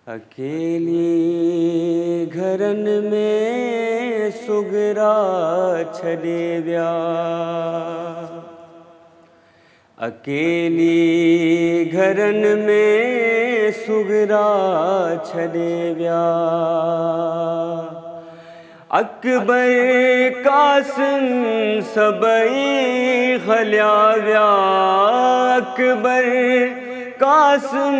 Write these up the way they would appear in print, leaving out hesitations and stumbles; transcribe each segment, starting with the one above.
अकेली घरन में सुगरा छॾे विया। अकेली घरन में सुगरा छॾे विया। अकबर कासिम सबई हलिया विया। अकबर कासिम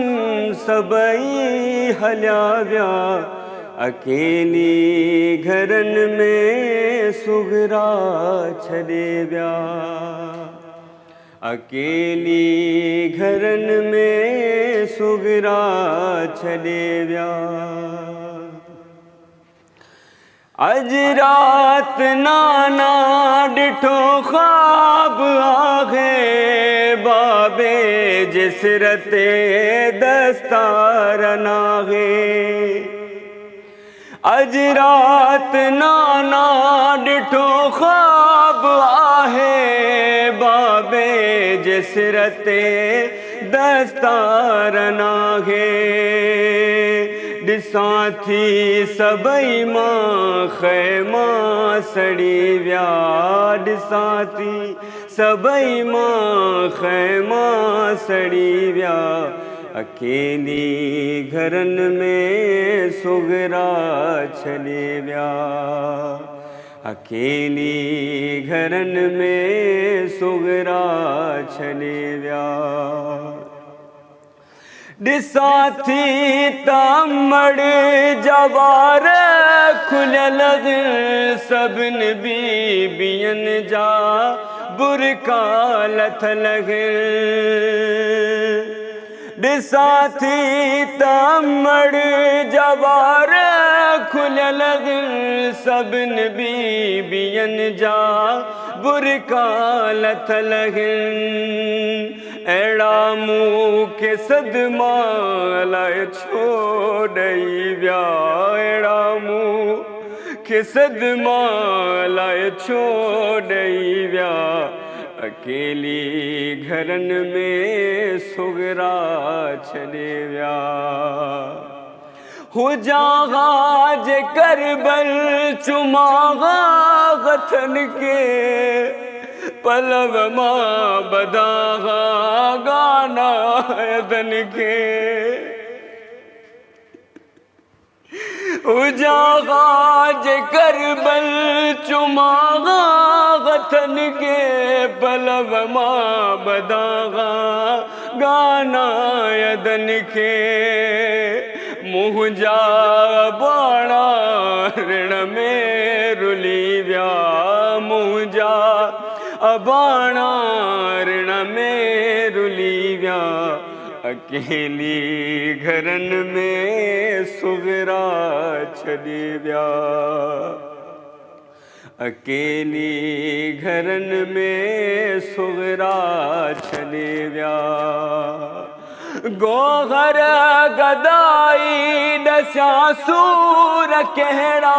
सबई हलिया विया। अकेली घरन में सुगरा छॾे विया। अकेली घरन में सुगरा छॾे विया। अज रात नाना ॾिठो ख्वाब आहे। बाबे जे सिर ते दस्तार नाहे। अज रात नाना ॾिठो ख्वाब आहे। बाबे जे सिर ते दस्तार नाहे। ॾिसां थी सबई मां ख़ैमा सड़ी विया। ॾिसां थी सबई मां ख़ैमा सड़ी विया। अकेली घरन में सुगरा छॾे विया। अकेली घरन में सुगरा छॾे विया। ॾिसां थी तमड़ जवार खुलियल सभिनी बीबियनि जा बुरका लथल। ॾिसां थी तमड़ जवार खुलियल सभिनी बीबियनि जा बुरका लथल। अहिड़ा मूं खे सदमा अलाए छो ॾेई विया। अहिड़ा मूं खे सदमा अलाए छो ॾेई विया। अकेली घरन में सुगरा छॾे विया। हुजां जे करबल चुमां हथनि खे। पलव मां बधागा गाना यदन के। हुजागा जे करबल चुमागा हथन के। पलव मां बधागा गाना यदन के। मुंहिंजा बाणा ऋण में रुली विया। मुंहिंजा अबाणा ऋण में रुली विया। अकेली घरन में सुगरा छॾे विया। अकेली घरन में सुगरा छॾे विया। गोहर गदाई ॾसियां सूर कहिड़ा।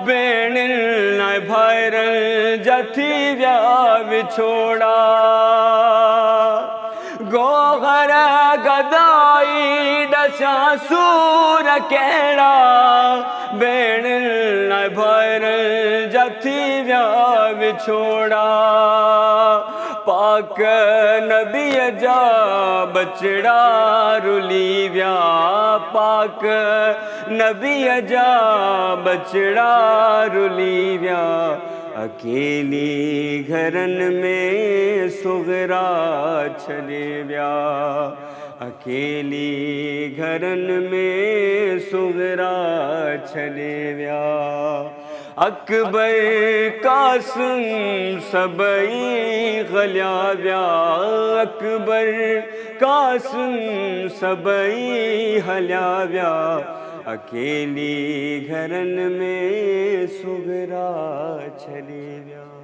भेणियुनि लाइ भाइरनि जा थी विया विछोड़ा। गोहर गदाई ॾसियां सूर कहिड़ा। भेणियुनि लाइ भाइरनि जा थी विया विछोड़ा। पाक नबीअ जा बचड़ा रुली विया। पाक नबीअ जा बचड़ा रुली विया। अकेली घरन में सुगरा छॾे विया। अकेली घरन में सुगरा छॾे विया। अकबर कासिम सबई हलिया विया। अकबर कासिम सबई हलिया विया। अकेली घरन में सुगरा छॾे विया।